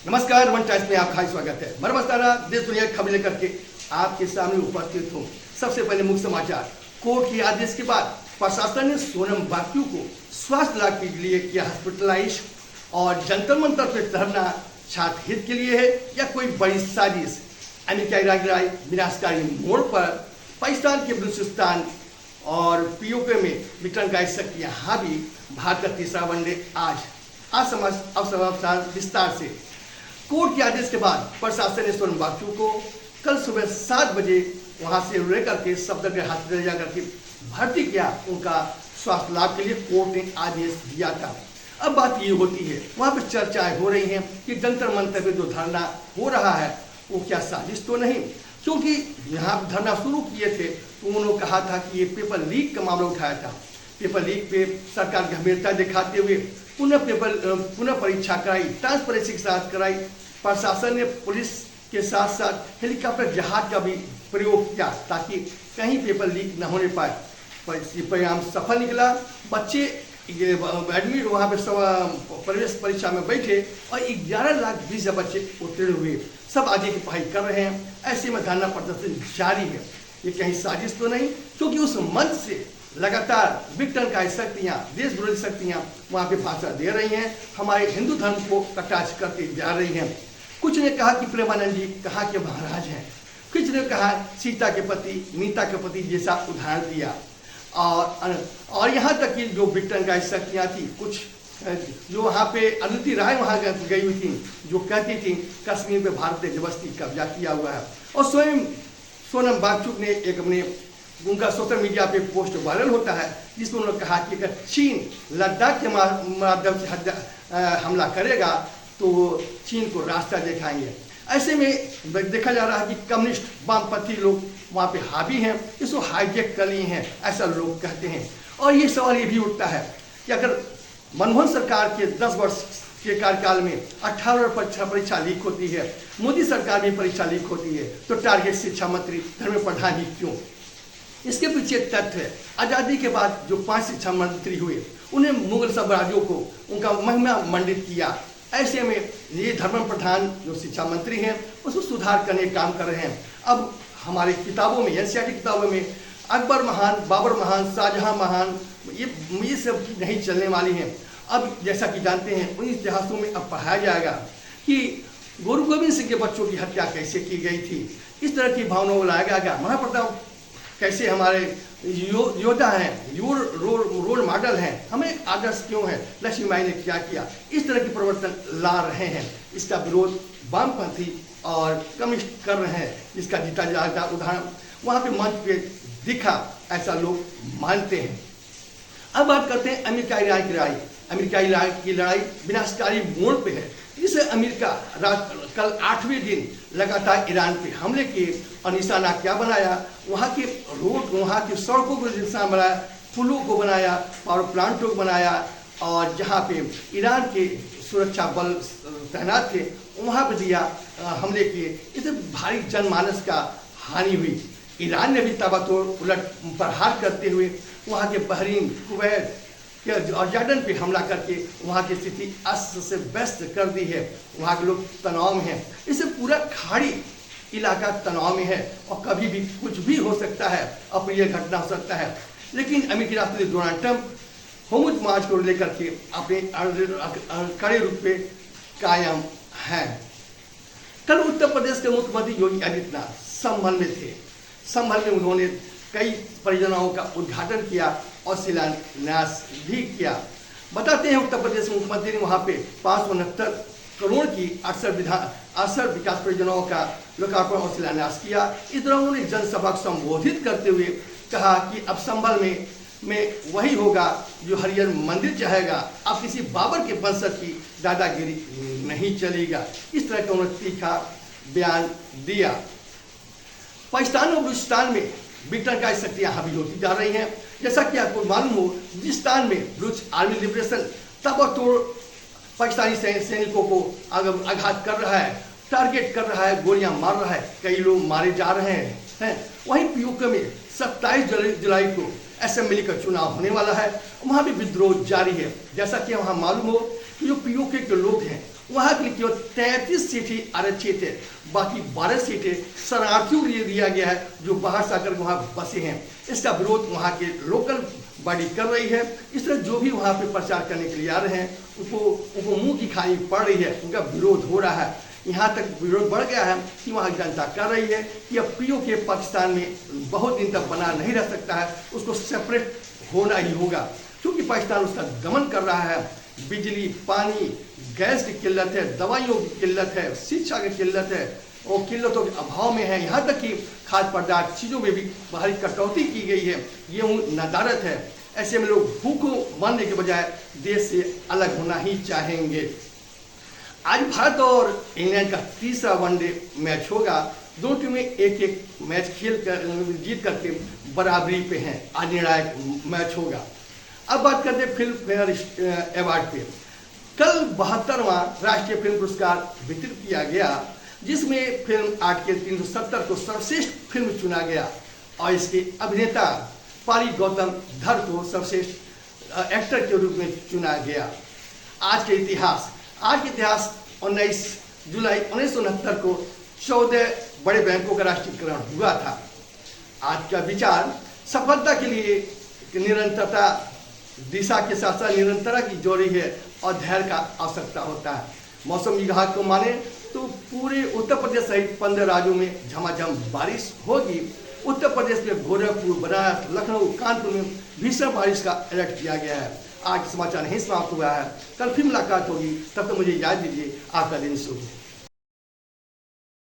नमस्कार, one times में आपका स्वागत है। मैं मस्ताना देश दुनिया की खबरें लेकर के आपके सामने उपस्थित हूँ। सबसे पहले मुख्य समाचार। कोर्ट के आदेश के बाद प्रशासन ने सोनम बाजवा को स्वास्थ्य लाभ के लिए किया हॉस्पिटलाइज और जंतर मंतर पे धरना छात्र हित के लिए है या कोई बड़ी साजिश। अमेरिका इराक लड़ाई विनाशकारी मोड़ पर पाकिस्तान के बलूचिस्तान और पीओके में विघटनकारी शक्तियां हावी। भारत का तीसरा वनडे आज समाचार विस्तार से। कोर्ट के आदेश के बाद प्रशासन ने सोनम बाजवा को कल सुबह 7 बजे वहां से लेकर के सफदरजंग हॉस्पिटल जाकर के भर्ती किया। उनका स्वास्थ्य लाभ के लिए कोर्ट ने आदेश दिया था। अब बात ये होती है, वहां पर चर्चाएं हो रही हैं कि जंतर मंतर पे जो धरना हो रहा है वो क्या साजिश तो नहीं, क्योंकि यहाँ धरना शुरू किए थे तो उन्होंने कहा था कि ये पेपर लीक का मामला उठाया था। पेपर लीक पे सरकार गंभीरता दिखाते हुए पुनः परीक्षा कराई, ट्रांसपेरेंसी के साथ कराई। प्रशासन ने पुलिस के साथ साथ हेलीकॉप्टर जहाज का भी प्रयोग किया ताकि कहीं पेपर लीक न होने पाए। परिणाम सफल निकला। बच्चे एडमिट वहाँ पे प्रवेश परीक्षा में बैठे और 11,20,000 बच्चे उत्तीर्ण हुए। सब आगे की पढ़ाई कर रहे हैं। ऐसे में धरना प्रदर्शन जारी है। ये कहीं साजिश तो नहीं, क्योंकि उस मंच से लगातार विघटनकारी शक्तियाँ, देश विरोधी शक्तियाँ वहाँ पे भाषण दे रही हैं, हमारे हिंदू धर्म को कटाक्ष करते जा रही हैं। कुछ ने कहा कि प्रेमानंद जी कहाँ के महाराज हैं, कुछ ने कहा सीता के पति, नीता के पति जैसा उदाहरण दिया। और यहाँ तक कि जो विघटनकारी शक्तियाँ थी, कुछ जो वहाँ पे अनुति राय वहाँ गई हुई थी, जो कहती थी कश्मीर पे भारत ने जबरदस्ती कब्जा किया हुआ है। और स्वयं सोनम बाजवा ने एक अपने उनका सोशल मीडिया पे पोस्ट वायरल होता है जिसमें उन्होंने कहा कि अगर चीन लद्दाख के माध्यम से हमला करेगा तो चीन को रास्ता दिखाएंगे। ऐसे में देखा जा रहा है कि कम्युनिस्ट वामपंथी लोग वहाँ पे हावी हैं, इसको हाईजेक कर लिए हैं, ऐसा लोग कहते हैं। और ये सवाल ये भी उठता है कि अगर मनमोहन सरकार के 10 वर्ष के कार्यकाल में 18 परीक्षा लीक होती है, मोदी सरकार में परीक्षा लीक होती है, तो टारगेट शिक्षा मंत्री धर्मेंद्र प्रधान ही क्यों? इसके पीछे एक तथ्य है, आज़ादी के बाद जो 5 शिक्षा मंत्री हुए उन्हें मुगल साम्राज्यों को उनका महिमा मंडित किया। ऐसे में ये धर्मेंद्र प्रधान जो शिक्षा मंत्री हैं उसको सुधार करने का काम कर रहे हैं। अब हमारे किताबों में, एनसीईआरटी किताबों में अकबर महान, बाबर महान, शाहजहां महान, ये सब नहीं चलने वाली हैं। अब जैसा कि जानते हैं उन इतिहासों में अब पढ़ाया जाएगा कि गुरु गोविंद सिंह के बच्चों की हत्या कैसे की गई थी। इस तरह की भावनाओं को लाया गया। महाप्रताप कैसे हमारे योद्धा हैं, रोल मॉडल हैं, हमें आदर्श क्यों है, लक्ष्मीबाई ने क्या किया, इस तरह के परिवर्तन ला रहे हैं। इसका विरोध वामपंथी और कम्युनिस्ट कर रहे हैं, जिसका जीता जाता उदाहरण वहाँ पे मंच पे दिखा, ऐसा लोग मानते हैं। अब बात करते हैं अमेरिका इराक की लड़ाई। अमेरिका इराक की लड़ाई विनाशकारी मोड़ पे है, जिसे अमेरिका कल 8वें दिन लगातार ईरान पे हमले किए और निशाना क्या बनाया, वहाँ के रोड, वहाँ की सड़कों को निशाना बनाया, पुलों को बनाया, पावर प्लांटों को बनाया, और जहाँ पे ईरान के सुरक्षा बल तैनात थे वहाँ पर दिया हमले किए। इससे भारी जनमानस का हानि हुई। ईरान ने भी ताबड़तोड़ उलट प्रहार करते हुए वहाँ के बहरीन, कुवैत और जॉर्डन पे हमला करके वहाँ की स्थिति अस्त से व्यस्त कर दी है। वहाँ के लोग तनाव में हैं। इससे पूरा खाड़ी इलाका तनाव में है और कभी भी कुछ भी हो सकता है, अप्रिय घटना हो सकता है। लेकिन अमेरिकी राष्ट्रपति डोनाल्ड ट्रंप होमस मार्च को लेकर के अपने कड़े रूप पे कायम हैं। कल उत्तर प्रदेश के मुख्यमंत्री योगी आदित्यनाथ संभल में थे। संभल में उन्होंने कई परियोजनाओं का उद्घाटन किया और शिलान्यास भी किया। बताते हैं उत्तर प्रदेश मुख्यमंत्री ने वहाँ पे 569 करोड़ की 68 विकास परियोजनाओं का लोकार्पण और शिलान्यास किया। इस दौरान उन्होंने जनसभा को संबोधित करते हुए कहा कि अब संभल में वही होगा जो हरिहर मंदिर चाहेगा, अब किसी बाबर के वंशज की दादागिरी नहीं चलेगा। इस तरह का उन्होंने तीखा बयान दिया। पाकिस्तान और बलूचिस्तान में विघटनकारी शक्तियां हावी होती जा रही हैं। जैसा कि आपको मालूम हो, बलूचिस्तान में बलूच आर्मी लिबरेशन ताबड़तोड़ पाकिस्तानी सैनिकों को आघात कर रहा है, टारगेट कर रहा है, गोलियां मार रहा है, कई लोग मारे जा रहे हैं। वहीं पीओके में 27 जुलाई को असेंबली का चुनाव होने वाला है, वहाँ भी विद्रोह जारी है। जैसा कि वहाँ मालूम हो कि जो पीओके के लोग हैं वहाँ के लिए केवल 33 सीटें आरक्षित है, बाकी 12 सीटें शरणार्थियों के लिए दिया गया है जो बाहर से आकर वहाँ बसे हैं। इसका विरोध वहाँ के लोकल बॉडी कर रही है। इस तरह जो भी वहाँ पे प्रचार करने के लिए आ रहे हैं उनको मुंह की खानी पड़ रही है, उनका विरोध हो रहा है। यहाँ तक विरोध बढ़ गया है कि वहाँ जनता कर रही है कि अब पीओके पाकिस्तान में बहुत दिन तक बना नहीं रह सकता है, उसको सेपरेट होना ही होगा, क्योंकि पाकिस्तान उसका दमन कर रहा है। बिजली, पानी, गैस की किल्लत है, दवाइयों की किल्लत है, शिक्षा की किल्लत है और किल्लतों के अभाव में है। यहाँ तक कि खाद्य पदार्थ चीज़ों में भी भारी कटौती की गई है। ये नदारत है। ऐसे में लोग भूखों मरने के बजाय देश से अलग होना ही चाहेंगे। आज भारत और इंग्लैंड का तीसरा वनडे मैच होगा। दो टीमें एक एक मैच जीत करके बराबरी पे हैं। आज निर्णायक मैच होगा। अब बात करते हैं फिल्म फेयर अवार्ड पे। कल 72वां राष्ट्रीय फिल्म पुरस्कार वितरित किया गया, जिसमें फिल्म आर्टिकल 370 को सर्वश्रेष्ठ फिल्म चुना गया और इसके अभिनेता पारी गौतम धर को सर्वश्रेष्ठ एक्टर के रूप में चुना गया। आज के इतिहास 19 जुलाई 1969 को 14 बड़े बैंकों का राष्ट्रीयकरण हुआ था। आज का विचार सफलता के लिए निरंतरता, दिशा के साथ साथ निरंतरता की जोड़ी है और धैर्य का आवश्यकता होता है। मौसम विभाग को माने तो पूरे उत्तर प्रदेश सहित 15 राज्यों में झमाझम बारिश होगी। उत्तर प्रदेश में गोरखपुर, बनारस, लखनऊ, कानपुर में भीषण बारिश का अलर्ट किया गया है। आज समाचार नहीं समाप्त हुआ है, कल फिर मुलाकात होगी। तब तक मुझे याद दीजिए। आपका दिन शुभ हो।